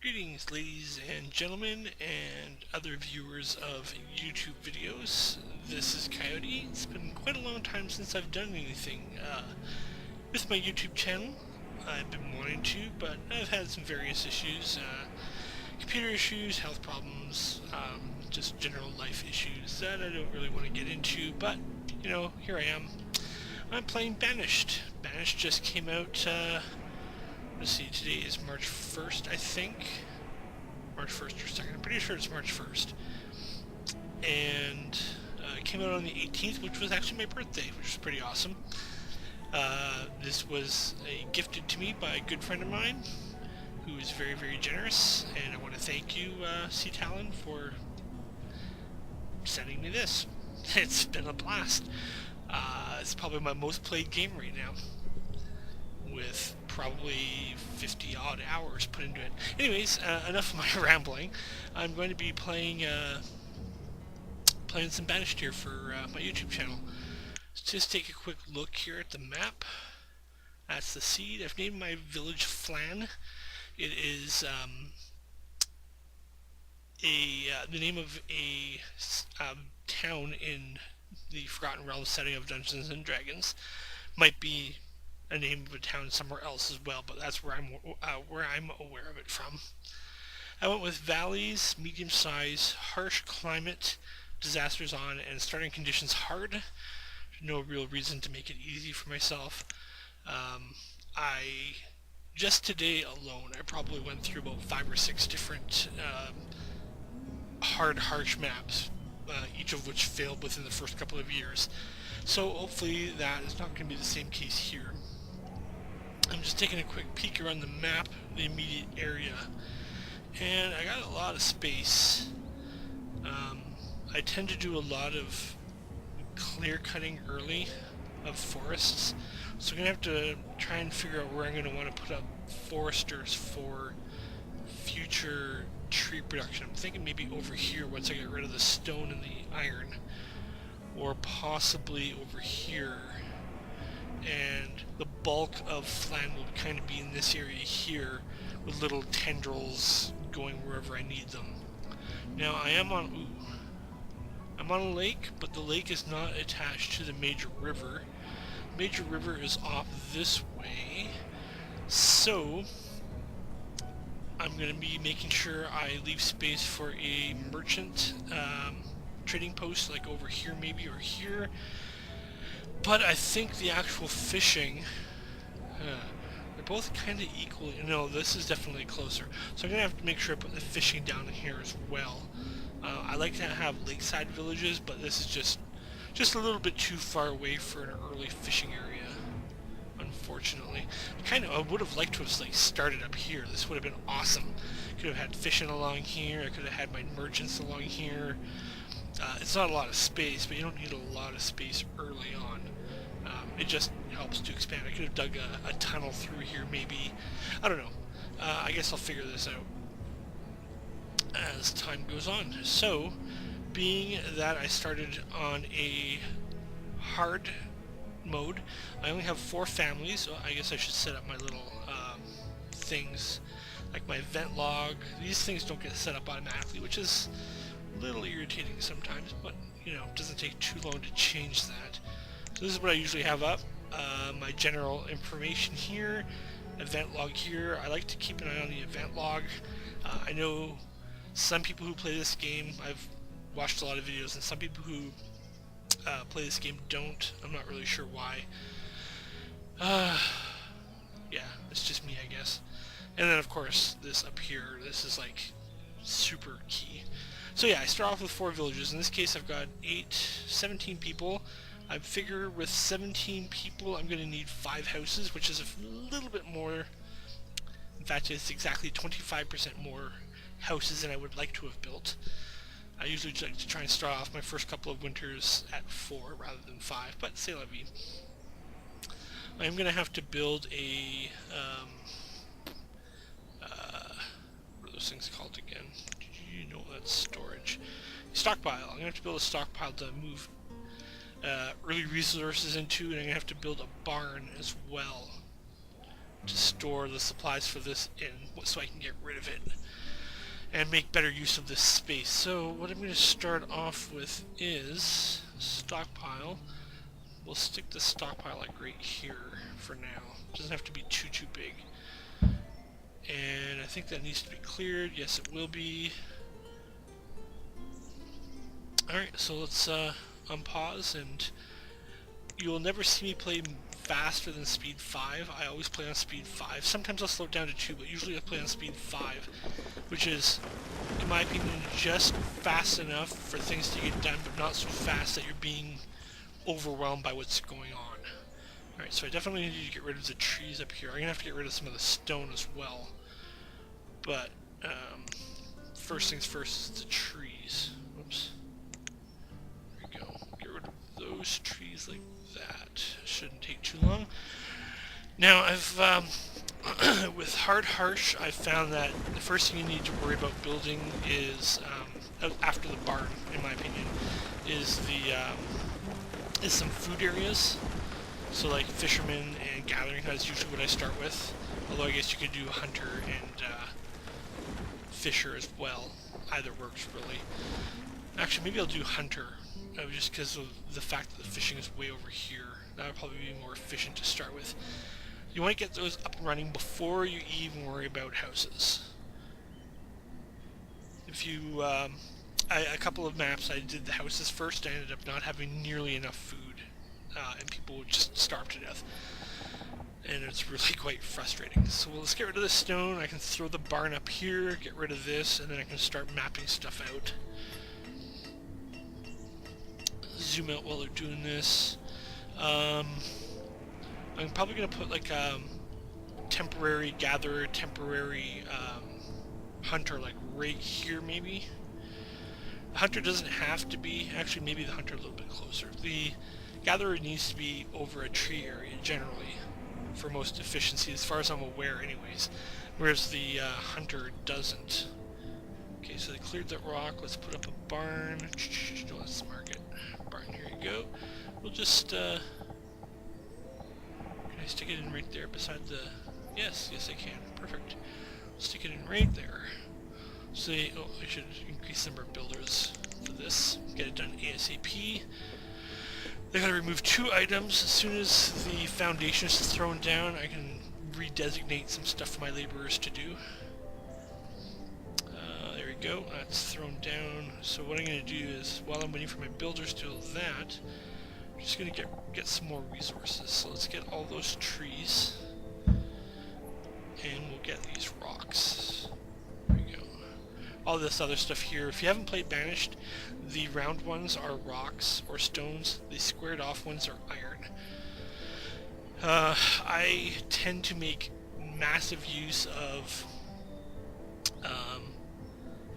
Greetings, ladies and gentlemen, and other viewers of YouTube videos. This is Coyote. It's been quite a long time since I've done anything with my YouTube channel. I've been wanting to, but I've had some various issues. Computer issues, health problems, just general life issues that I don't really want to get into, but, you know, here I am. I'm playing Banished. Banished just came out, let's see, today is March 1st, I think. March 1st or 2nd, I'm pretty sure it's March 1st. And it came out on the 18th, which was actually my birthday, which was pretty awesome. This was gifted to me by a good friend of mine, who is very, very generous, and I want to thank you, Phlan, for sending me this. It's been a blast. It's probably my most played game right now, with probably 50 odd hours put into it. Anyways, enough of my rambling. I'm going to be playing some Banished here for my YouTube channel. Let's just take a quick look here at the map. That's the seed. I've named my village Phlan. It is the name of a town in the Forgotten Realms setting of Dungeons and Dragons. Might be a name of a town somewhere else as well, but that's where I'm aware of it from. I went with valleys, medium size, harsh climate, disasters on, and starting conditions hard. No real reason to make it easy for myself. Just today alone, I probably went through about 5 or 6 different hard, harsh maps, each of which failed within the first couple of years. So hopefully that is not going to be the same case here. I'm just taking a quick peek around the map, the immediate area, and I got a lot of space. I tend to do a lot of clear cutting early of forests, so I'm going to have to try and figure out where I'm going to want to put up foresters for future tree production. I'm thinking maybe over here once I get rid of the stone and the iron, or possibly over here. And the bulk of Phlan will kind of be in this area here, with little tendrils going wherever I need them. Now I'm on a lake, but the lake is not attached to the major river. The major river is off this way, so I'm going to be making sure I leave space for a merchant trading post, like over here maybe, or here. But I think the actual fishing, they're both kind of equal. No, this is definitely closer. So I'm going to have to make sure I put the fishing down in here as well. I like to have lakeside villages, but this is just a little bit too far away for an early fishing area, unfortunately. I would have liked to have started up here. This would have been awesome. Could have had fishing along here. I could have had my merchants along here. It's not a lot of space, but you don't need a lot of space early on. It just helps to expand. I could have dug a tunnel through here, maybe. I don't know. I guess I'll figure this out as time goes on. So, being that I started on a hard mode, I only have 4 families, so I guess I should set up my little things, like my event log. These things don't get set up automatically, which is a little irritating sometimes, but you know, it doesn't take too long to change that. So this is what I usually have up. My general information here, event log here. I like to keep an eye on the event log. I know some people who play this game, I've watched a lot of videos, and some people who play this game don't. I'm not really sure why. Yeah, it's just me, I guess. And then of course this up here, this is like super key. So yeah, I start off with 4 villages. In this case I've got 17 people. I figure with 17 people I'm going to need 5 houses, which is a little bit more. In fact, it's exactly 25% more houses than I would like to have built. I usually like to try and start off my first couple of winters at 4 rather than 5, but c'est la vie. I'm going to have to build a what are those things called again? You know, that's storage. Stockpile. I'm going to have to build a stockpile to move early resources into, and I'm going to have to build a barn as well to store the supplies for this in, so I can get rid of it. and make better use of this space. So what I'm going to start off with is stockpile. We'll stick the stockpile like right here for now. It doesn't have to be too big. And I think that needs to be cleared. Yes, it will be. Alright, so let's unpause, and you will never see me play faster than speed 5. I always play on speed 5. Sometimes I'll slow it down to 2, but usually I play on speed 5, which is, in my opinion, just fast enough for things to get done, but not so fast that you're being overwhelmed by what's going on. Alright, so I definitely need to get rid of the trees up here. I'm going to have to get rid of some of the stone as well. But, first things first is the trees. Whoops. There we go. Get rid of those trees like that. Shouldn't take too long. Now, I've, with Hard Harsh, I've found that the first thing you need to worry about building is, after the barn, in my opinion, is some food areas. So like fishermen and gathering, that's usually what I start with. Although I guess you could do hunter and fisher as well. Either works really. Actually, maybe I'll do hunter, just because of the fact that the fishing is way over here. That would probably be more efficient to start with. You want to get those up and running before you even worry about houses. If you, a couple of maps I did the houses first, I ended up not having nearly enough food. And people would just starve to death. And it's really quite frustrating. So let's get rid of the stone. I can throw the barn up here, get rid of this, and then I can start mapping stuff out. Zoom out while they're doing this. I'm probably going to put like a temporary gatherer, temporary hunter like right here maybe. The hunter doesn't have to be, actually maybe the hunter a little bit closer. The gatherer needs to be over a tree area generally for most efficiency, as far as I'm aware anyways, whereas the hunter doesn't. Okay, so they cleared that rock. Let's put up a barn. No, let's mark it. Barn, here you go. We'll just, can I stick it in right there beside the, yes I can, perfect. Stick it in right there. So I should increase the number of builders for this, get it done ASAP. They gotta remove 2 items. As soon as the foundation is thrown down, I can redesignate some stuff for my laborers to do. There we go. That's thrown down. So what I'm gonna do is, while I'm waiting for my builders to do that, I'm just gonna get some more resources. So let's get all those trees, and we'll get these rocks. There we go. All this other stuff here. If you haven't played Banished, the round ones are rocks or stones. The squared off ones are iron. I tend to make massive use of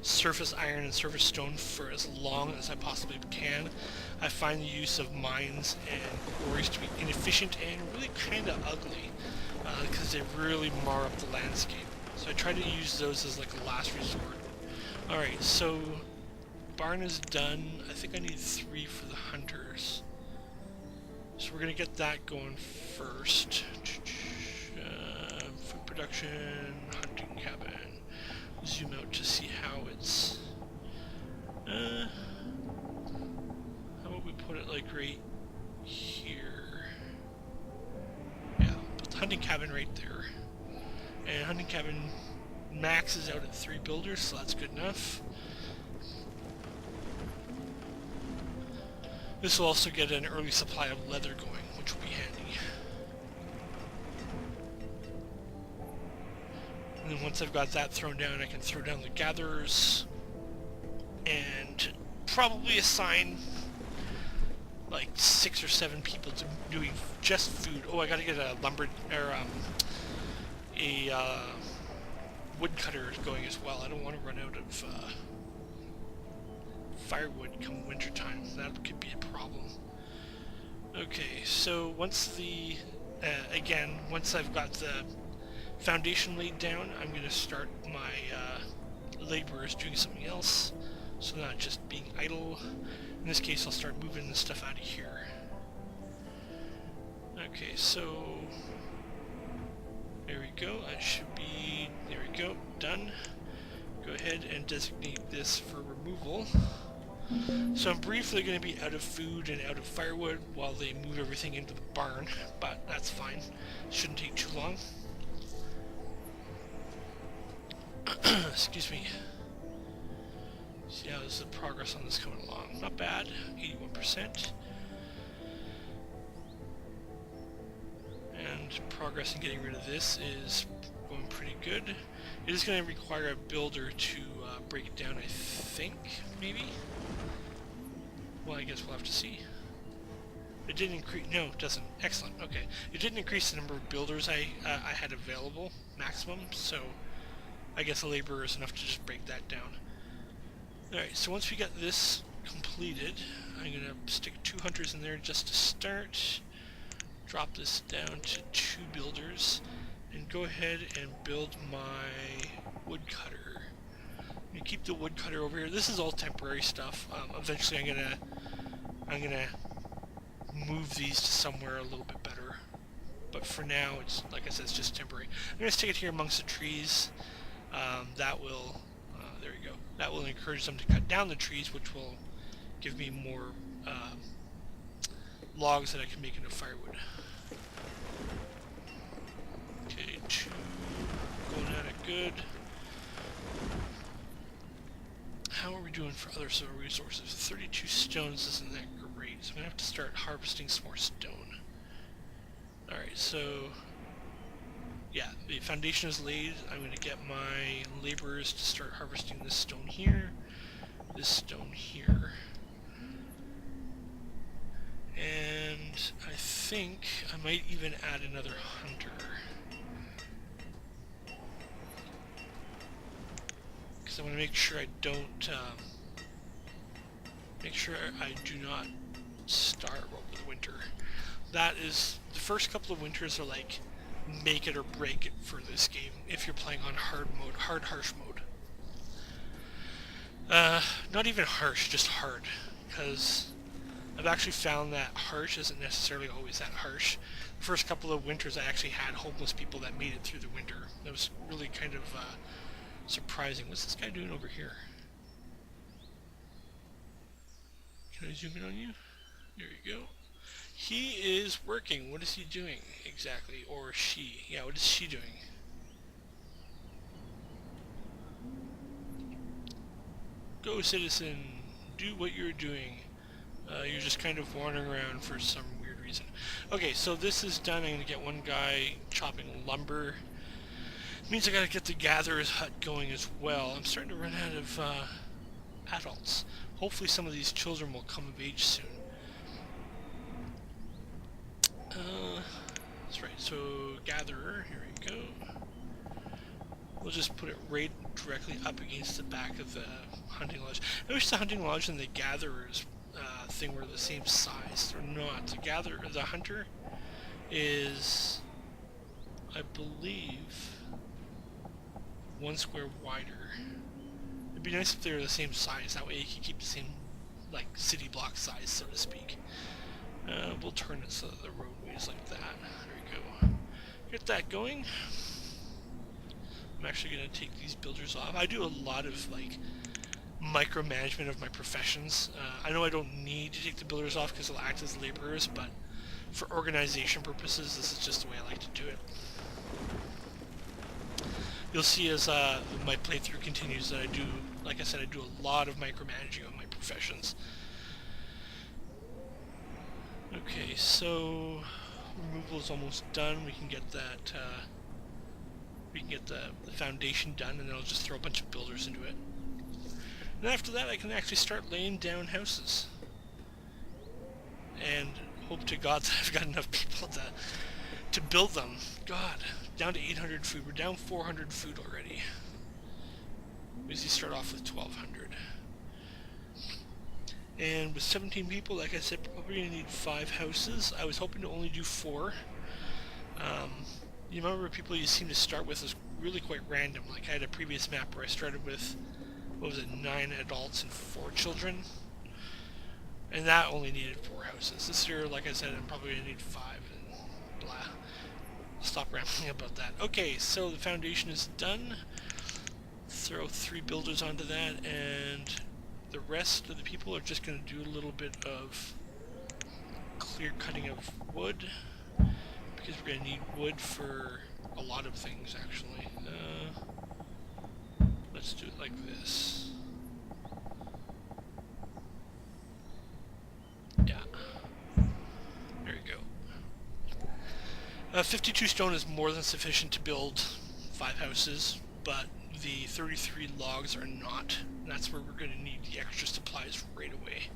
surface iron and surface stone for as long as I possibly can. I find the use of mines and quarries to be inefficient and really kind of ugly because they really mar up the landscape. So I try to use those as like a last resort. Alright, so barn is done. I think I need 3 for the hunters. So we're going to get that going first. Food production, hunting cabin. Zoom out to see how it's... how about we put it like right here? Yeah, put the hunting cabin right there. And hunting cabin maxes out at 3 builders, so that's good enough. This will also get an early supply of leather going, which will be handy. And then once I've got that thrown down, I can throw down the gatherers and probably assign like 6 or 7 people to doing just food. Oh, I gotta get a lumber or a woodcutter going as well. I don't want to run out of firewood come wintertime. That could be a problem. Okay, so once the once I've got the foundation laid down, I'm going to start my laborers doing something else, so not just being idle. In this case, I'll start moving the stuff out of here. Okay, so there we go. That should be, there we go, done. Go ahead ahead and designate this for removal. So I'm briefly going to be out of food and out of firewood while they move everything into the barn, but that's fine. Shouldn't take too long. Excuse me. See how is the progress on this coming along? Not bad, 81%. And progress in getting rid of this is going pretty good. It is going to require a builder to break it down, I think, maybe? Well, I guess we'll have to see. It didn't increase. No, it doesn't. Excellent. Okay. It didn't increase the number of builders I had available, maximum, so I guess a laborer is enough to just break that down. Alright, so once we get this completed, I'm going to stick 2 hunters in there just to start. Drop this down to 2 builders, and go ahead and build my woodcutter. I'm going to keep the woodcutter over here. This is all temporary stuff. Eventually I'm gonna move these to somewhere a little bit better. But for now, it's, like I said, it's just temporary. I'm going to stick it here amongst the trees. That will, there we go. That will encourage them to cut down the trees, which will give me more logs that I can make into firewood. Okay, 2 going at it good. How are we doing for other sort of resources? 32 stones isn't that great, so I'm going to have to start harvesting some more stone. Alright, so yeah, the foundation is laid. I'm going to get my laborers to start harvesting this stone here, this stone here. And I think I might even add another hunter. Because I want to make sure I don't, make sure I do not starve over the winter. That is, the first couple of winters are like make it or break it for this game if you're playing on hard mode, harsh mode. Not even harsh, just hard, because I've actually found that harsh isn't necessarily always that harsh. The first couple of winters I actually had homeless people that made it through the winter. That was really kind of surprising. What's this guy doing over here? Can I zoom in on you? There you go. He is working. What is he doing exactly? Or she? Yeah, what is she doing? Go, citizen. Do what you're doing. You're just kind of wandering around for some weird reason. Okay, so this is done. I'm going to get one guy chopping lumber. It means I got to get the gatherer's hut going as well. I'm starting to run out of adults. Hopefully some of these children will come of age soon. That's right, so gatherer, here we go. We'll just put it right directly up against the back of the hunting lodge. I wish the hunting lodge and the gatherer's thing were the same size. They're not. The hunter is, I believe, 1 square wider. It'd be nice if they were the same size. That way you can keep the same, like, city block size, so to speak. We'll turn it so that the roadway is like that. There we go. Get that going. I'm actually going to take these builders off. I do a lot of, like, micromanagement of my professions. I know I don't need to take the builders off because they'll act as laborers, but for organization purposes, this is just the way I like to do it. You'll see as my playthrough continues that I do, like I said, I do a lot of micromanaging of my professions. Okay, so removal is almost done. We can get that. We can get the foundation done, and then I'll just throw a bunch of builders into it. And after that, I can actually start laying down houses, and hope to God that I've got enough people to build them. God, down to 800 food. We're down 400 food already. We usually start off with 1,200. And with 17 people, like I said, probably going to need 5 houses. I was hoping to only do 4. The number of people you seem to start with is really quite random. Like I had a previous map where I started with, what was it, 9 adults and 4 children. And that only needed 4 houses. This year, like I said, I'm probably going to need 5 and blah. I'll stop rambling about that. Okay, so the foundation is done. throw 3 builders onto that, and the rest of the people are just going to do a little bit of clear cutting of wood, because we're going to need wood for a lot of things, actually. Let's do it like this. Yeah. There you go. 52 stone is more than sufficient to build 5 houses, but the 33 logs are not. And that's where we're going to need the extra supplies right away.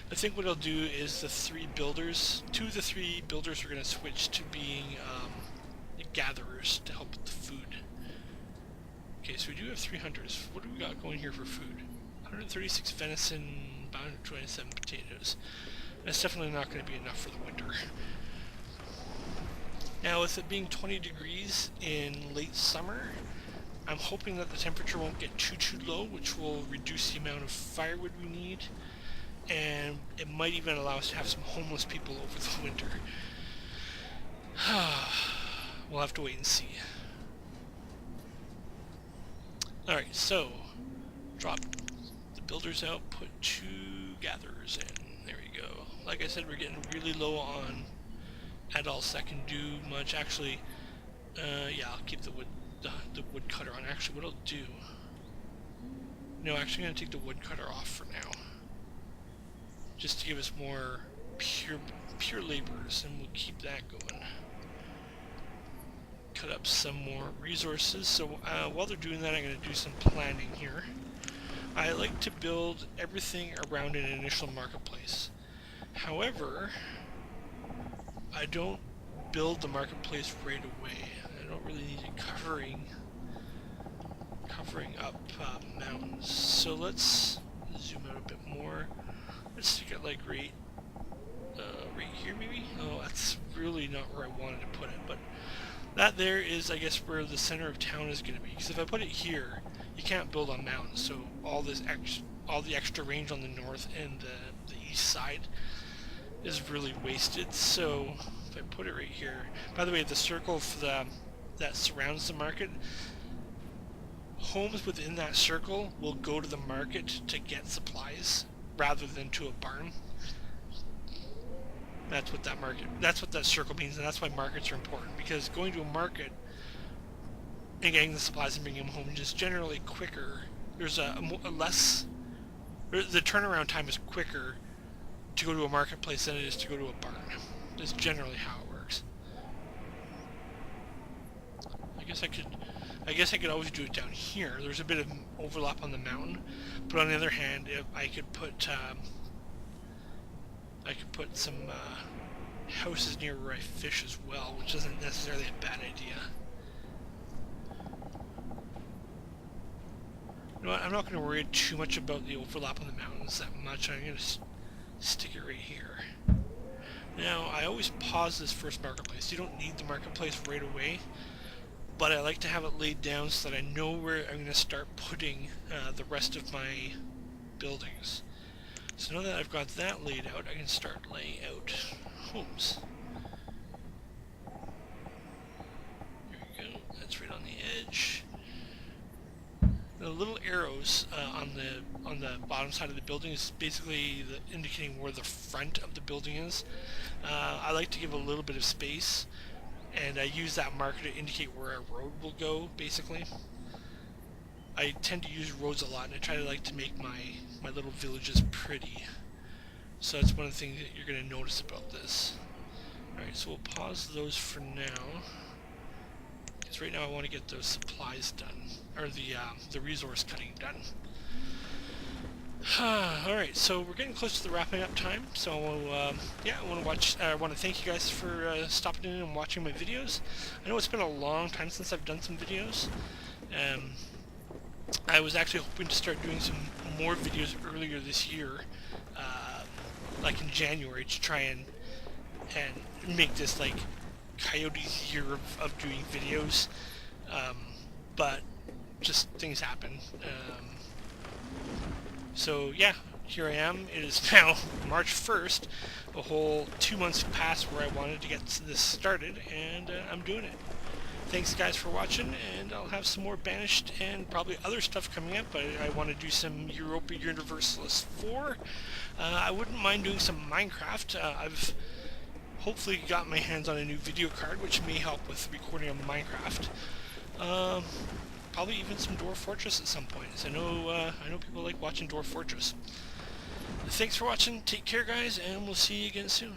I think what I'll do is the 3 builders, 2 of the 3 builders are going to switch to being gatherers to help with the food. Okay, so we do have 3 hunters. What do we got going here for food? 136 venison, 127 potatoes. That's definitely not going to be enough for the winter. Now, with it being 20 degrees in late summer, I'm hoping that the temperature won't get too low, which will reduce the amount of firewood we need, and it might even allow us to have some homeless people over the winter. We'll have to wait and see. Alright, so drop the builders out, put 2 gatherers in. There we go. Like I said, we're getting really low on adults that can do much. Actually, yeah, I'll keep the wood cutter on. Actually, what I'll do... No, actually I'm going to take the wood cutter off for now. Just to give us more pure laborers, and we'll keep that going. Cut up some more resources. So while they're doing that, I'm going to do some planning here. I like to build everything around an initial marketplace. However, I don't build the marketplace right away. I don't really need it covering up mountains. So let's zoom out a bit more. Let's stick it like right here maybe? Oh, that's really not where I wanted to put it, but that there is, I guess, where the center of town is going to be. Because if I put it here, you can't build on mountains, so all the extra range on the north and the east side is really wasted. So if I put it right here, by the way, the circle for that surrounds the market, homes within that circle will go to the market to get supplies rather than to a barn. That's what that circle means, and that's why markets are important, because going to a market and getting the supplies and bringing them home is generally quicker. There's the turnaround time is quicker to go to a marketplace than it is to go to a barn. That's generally how it works. I guess I could always do it down here. There's a bit of overlap on the mountain, but on the other hand, if I could put some houses near where I fish as well, which isn't necessarily a bad idea. You know what, I'm not going to worry too much about the overlap on the mountains that much. I'm going to stick it right here. Now, I always pause this first marketplace. You don't need the marketplace right away, but I like to have it laid down so that I know where I'm going to start putting the rest of my buildings. So now that I've got that laid out, I can start laying out homes. There we go. That's right on the edge. The little arrows on the bottom side of the building is basically indicating where the front of the building is. I like to give a little bit of space, and I use that marker to indicate where a road will go, basically. I tend to use roads a lot, and I try to make my little villages pretty. So that's one of the things that you're going to notice about this. Alright, so we'll pause those for now. Because right now I want to get those supplies done, or the resource cutting done. Alright, so we're getting close to the wrapping up time, so yeah, I want to thank you guys for stopping in and watching my videos. I know it's been a long time since I've done some videos. I was actually hoping to start doing some more videos earlier this year, like in January, to try and make this like Coyote's year of doing videos, but just things happen. So yeah, here I am. It is now March 1st. A whole 2 months passed where I wanted to get this started, and I'm doing it. Thanks guys for watching, and I'll have some more Banished and probably other stuff coming up. I want to do some Europa Universalis 4. I wouldn't mind doing some Minecraft. I've hopefully got my hands on a new video card, which may help with recording of Minecraft. Probably even some Dwarf Fortress at some point. I know people like watching Dwarf Fortress. Thanks for watching. Take care, guys, and we'll see you again soon.